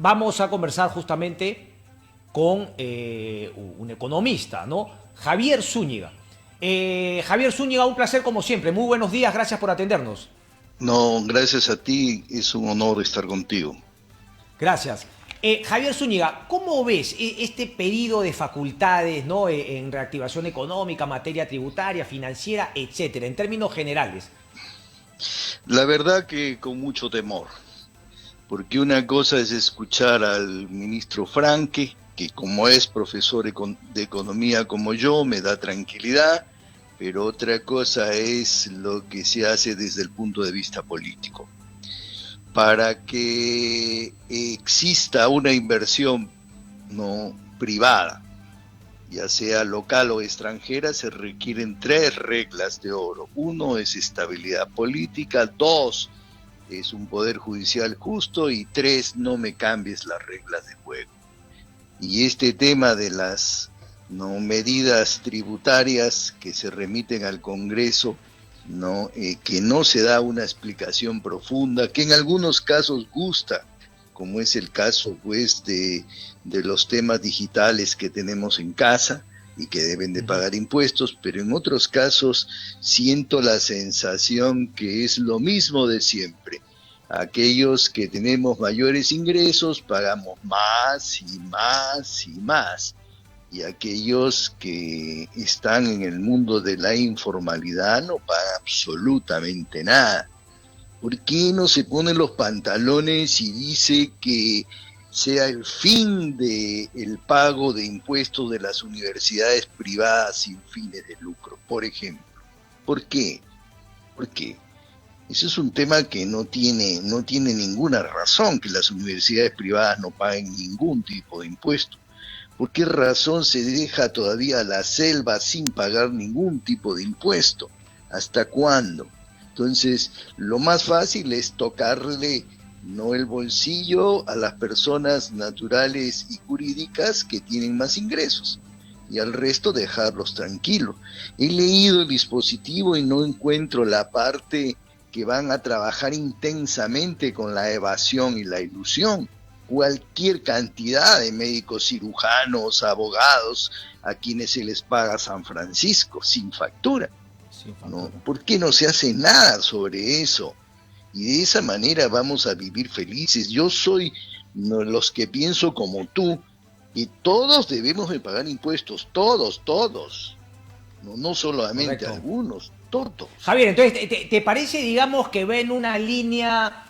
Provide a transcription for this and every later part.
vamos a conversar justamente con un economista, ¿no? Javier Zúñiga. Javier Zúñiga, un placer como siempre. Muy buenos días, gracias por atendernos. No, gracias a ti, es un honor estar contigo. Gracias. Javier Zúñiga, ¿cómo ves este pedido de facultades, ¿no? En reactivación económica, materia tributaria, financiera, etcétera, en términos generales? La verdad que con mucho temor, porque una cosa es escuchar al ministro Franque, que como es profesor de economía como yo, me da tranquilidad, pero otra cosa es lo que se hace desde el punto de vista político. Para que exista una inversión no privada, ya sea local o extranjera, se requieren tres reglas de oro. Uno es estabilidad política, dos es un poder judicial justo y tres, no me cambies las reglas de juego. Y este tema de las medidas tributarias que se remiten al Congreso, que no se da una explicación profunda, que en algunos casos gusta, como es el caso pues de los temas digitales que tenemos en casa y que deben de pagar impuestos, pero en otros casos siento la sensación que es lo mismo de siempre. Aquellos que tenemos mayores ingresos pagamos más y más y más, y aquellos que están en el mundo de la informalidad no pagan absolutamente nada. ¿Por qué no se ponen los pantalones y dice que sea el fin del pago de impuestos de las universidades privadas sin fines de lucro, por ejemplo? ¿Por qué? ¿Por qué? Eso es un tema que no tiene ninguna razón, que las universidades privadas no paguen ningún tipo de impuesto. ¿Por qué razón se deja todavía a la selva sin pagar ningún tipo de impuesto? ¿Hasta cuándo? Entonces, lo más fácil es tocarle no el bolsillo a las personas naturales y jurídicas que tienen más ingresos y al resto dejarlos tranquilos. He leído el dispositivo y no encuentro la parte que van a trabajar intensamente con la evasión y la ilusión. Cualquier cantidad de médicos cirujanos, abogados, a quienes se les paga San Francisco sin factura. Sin ¿No? factura. ¿Por qué no se hace nada sobre eso? Y de esa manera vamos a vivir felices. Yo soy los que pienso como tú, y todos debemos de pagar impuestos, todos, no solamente Correcto. algunos, todos. Javier, entonces, ¿te parece, digamos, que ven una línea,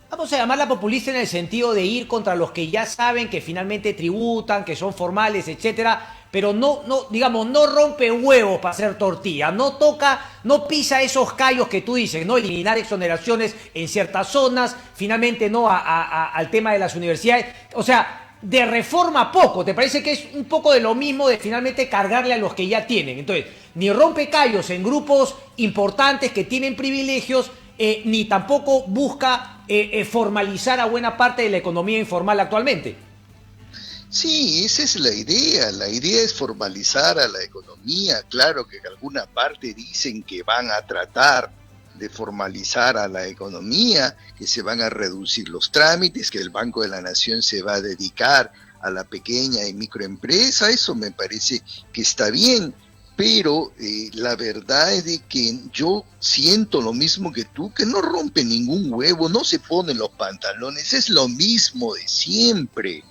vamos a llamarla populista en el sentido de ir contra los que ya saben que finalmente tributan, que son formales, etcétera, pero digamos, no rompe huevos para hacer tortilla, no toca, no pisa esos callos que tú dices, no eliminar exoneraciones en ciertas zonas, finalmente no al tema de las universidades, o sea, de reforma poco, ¿te parece que es un poco de lo mismo de finalmente cargarle a los que ya tienen? Entonces, ni rompe callos en grupos importantes que tienen privilegios, ni tampoco busca formalizar a buena parte de la economía informal actualmente. Sí, esa es la idea es formalizar a la economía, claro que en alguna parte dicen que van a tratar de formalizar a la economía, que se van a reducir los trámites, que el Banco de la Nación se va a dedicar a la pequeña y microempresa, eso me parece que está bien, pero la verdad es de que yo siento lo mismo que tú, que no rompe ningún huevo, no se ponen los pantalones, es lo mismo de siempre.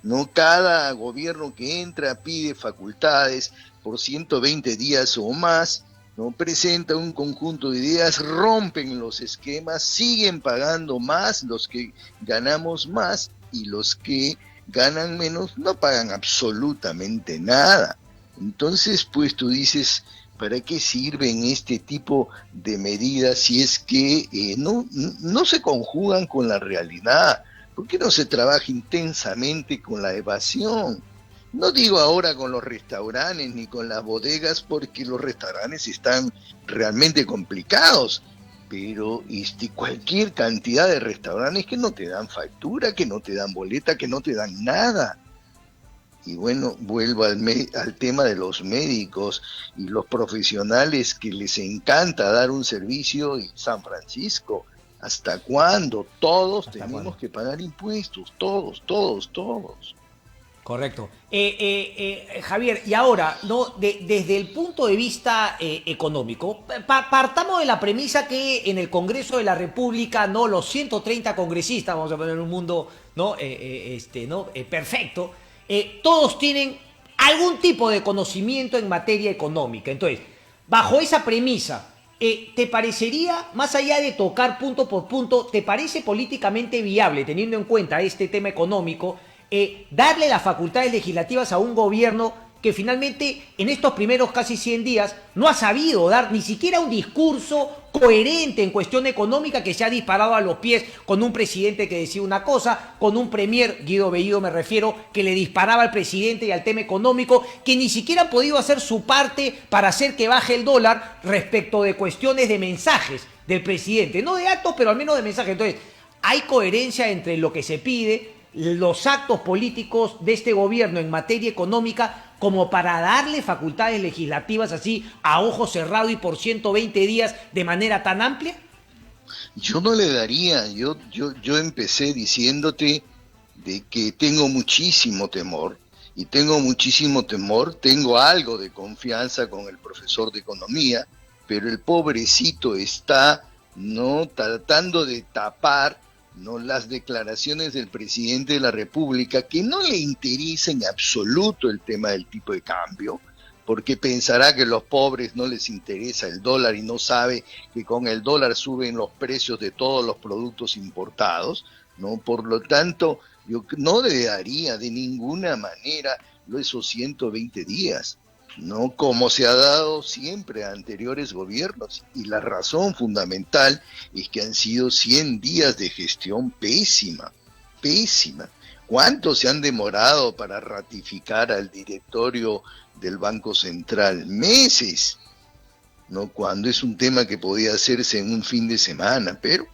No, cada gobierno que entra pide facultades por 120 días o más, no presenta un conjunto de ideas, rompen los esquemas, siguen pagando más los que ganamos más y los que ganan menos no pagan absolutamente nada. Entonces, pues tú dices, ¿para qué sirven este tipo de medidas si es que no se conjugan con la realidad? ¿Por qué no se trabaja intensamente con la evasión? No digo ahora con los restaurantes ni con las bodegas, porque los restaurantes están realmente complicados, pero cualquier cantidad de restaurantes que no te dan factura, que no te dan boleta, que no te dan nada. Y bueno, vuelvo al tema de los médicos y los profesionales que les encanta dar un servicio en San Francisco. ¿Hasta cuándo? Todos ¿Hasta tenemos cuándo? que pagar impuestos, todos, todos, todos. Correcto. Javier, y ahora, ¿no? Desde el punto de vista económico, partamos de la premisa que en el Congreso de la República, ¿no? Los 130 congresistas, vamos a poner un mundo, ¿no? ¿No? Perfecto, todos tienen algún tipo de conocimiento en materia económica. Entonces, bajo esa premisa, ¿te parecería, más allá de tocar punto por punto, te parece políticamente viable, teniendo en cuenta este tema económico, darle las facultades legislativas a un gobierno que finalmente en estos primeros casi 100 días no ha sabido dar ni siquiera un discurso coherente en cuestión económica, que se ha disparado a los pies con un presidente que decía una cosa, con un premier, Guido Bellido me refiero, que le disparaba al presidente y al tema económico, que ni siquiera han podido hacer su parte para hacer que baje el dólar respecto de cuestiones de mensajes del presidente, no de actos, pero al menos de mensajes? Entonces, hay coherencia entre lo que se pide, los actos políticos de este gobierno en materia económica, como para darle facultades legislativas así a ojo cerrado y por 120 días de manera tan amplia? Yo no le daría, yo empecé diciéndote de que tengo muchísimo temor, y tengo muchísimo temor, tengo algo de confianza con el profesor de economía, pero el pobrecito está no tratando de tapar no las declaraciones del presidente de la República, que no le interesa en absoluto el tema del tipo de cambio, porque pensará que a los pobres no les interesa el dólar y no sabe que con el dólar suben los precios de todos los productos importados, ¿no? Por lo tanto, yo no le daría de ninguna manera esos 120 días, ¿no? Como se ha dado siempre a anteriores gobiernos, y la razón fundamental es que han sido 100 días de gestión pésima, pésima. ¿Cuánto se han demorado para ratificar al directorio del Banco Central? Meses, ¿no? Cuando es un tema que podía hacerse en un fin de semana, pero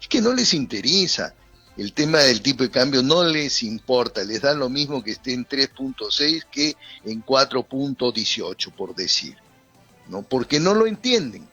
es que no les interesa. El tema del tipo de cambio no les importa, les da lo mismo que esté en 3.6 que en 4.18, por decir, ¿no? Porque no lo entienden,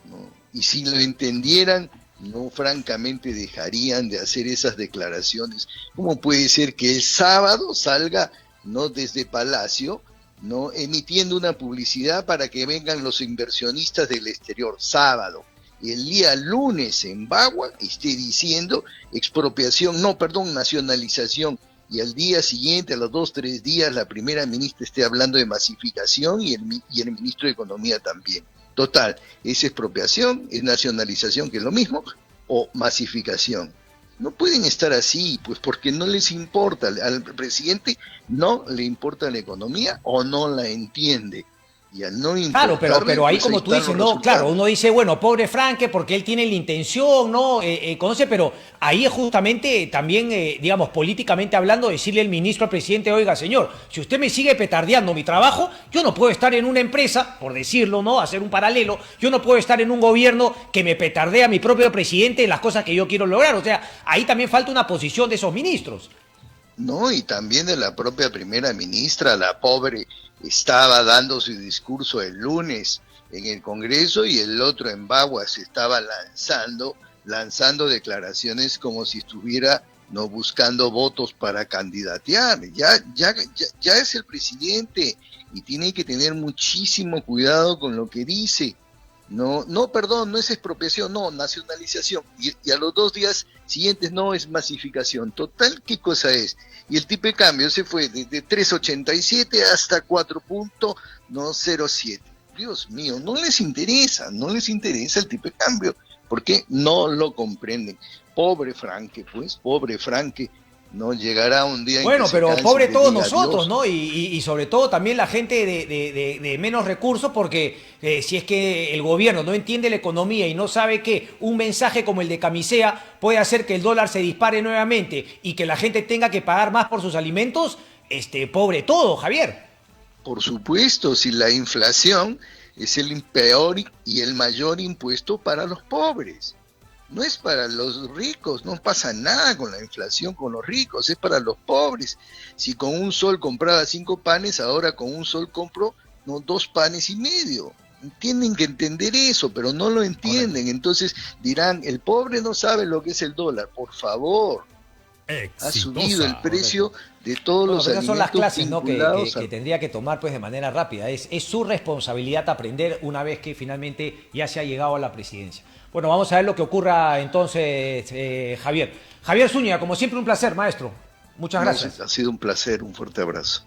¿no? Y si lo entendieran, no francamente dejarían de hacer esas declaraciones. ¿Cómo puede ser que el sábado salga, no, desde Palacio, no, emitiendo una publicidad para que vengan los inversionistas del exterior? Sábado. Y el día lunes en Bagua esté diciendo expropiación, no, perdón, nacionalización, y al día siguiente, a los 2, 3 días, la primera ministra esté hablando de masificación y el ministro de Economía también. Total, ¿es expropiación, es nacionalización, que es lo mismo, o masificación? No pueden estar así, pues porque no les importa, al presidente no le importa la economía o no la entiende. Y al no Claro, importarle, pero ahí pues ahí como tú están dices, los no, claro, resultados. uno dice, bueno, pobre Franque, porque él tiene la intención, ¿no? Conoce, pero ahí es justamente también, digamos, políticamente hablando, decirle al ministro, al presidente, oiga, señor, si usted me sigue petardeando mi trabajo, yo no puedo estar en una empresa, por decirlo, ¿no? Hacer un paralelo, yo no puedo estar en un gobierno que me petardea a mi propio presidente en las cosas que yo quiero lograr. O sea, ahí también falta una posición de esos ministros. No, y también de la propia primera ministra, la pobre estaba dando su discurso el lunes en el Congreso y el otro en Bagua se estaba lanzando declaraciones como si estuviera no buscando votos para candidatear. Ya es el presidente y tiene que tener muchísimo cuidado con lo que dice. No, no, perdón, no es expropiación, no, nacionalización. Y a los 2 días siguientes no, es masificación. Total, ¿qué cosa es? Y el tipo de cambio se fue desde 3.87 hasta 4.07. Dios mío, no les interesa el tipo de cambio, porque no lo comprenden. Pobre Franque, pues, pobre Franque, no llegará un día en que Bueno, se pero canse y pobre le todos diga nosotros, adiós. ¿no? Y sobre todo también la gente de menos recursos, porque si es que el gobierno no entiende la economía y no sabe que un mensaje como el de Camisea puede hacer que el dólar se dispare nuevamente y que la gente tenga que pagar más por sus alimentos, pobre todo, Javier. Por supuesto, si la inflación es el peor y el mayor impuesto para los pobres. No es para los ricos, no pasa nada con la inflación con los ricos, es para los pobres. Si con un sol compraba 5 panes, ahora con un sol compro, no, 2 panes y medio. Tienen que entender eso, pero no lo entienden. Entonces dirán, el pobre no sabe lo que es el dólar. Por favor, ha subido el precio de todos los pero esas son las alimentos clases, ¿no? vinculados que tendría que tomar pues de manera rápida. Es su responsabilidad aprender una vez que finalmente ya se ha llegado a la presidencia. Bueno, vamos a ver lo que ocurra entonces, Javier. Javier Zúñiga, como siempre un placer, maestro. Muchas gracias. Ha sido un placer, un fuerte abrazo.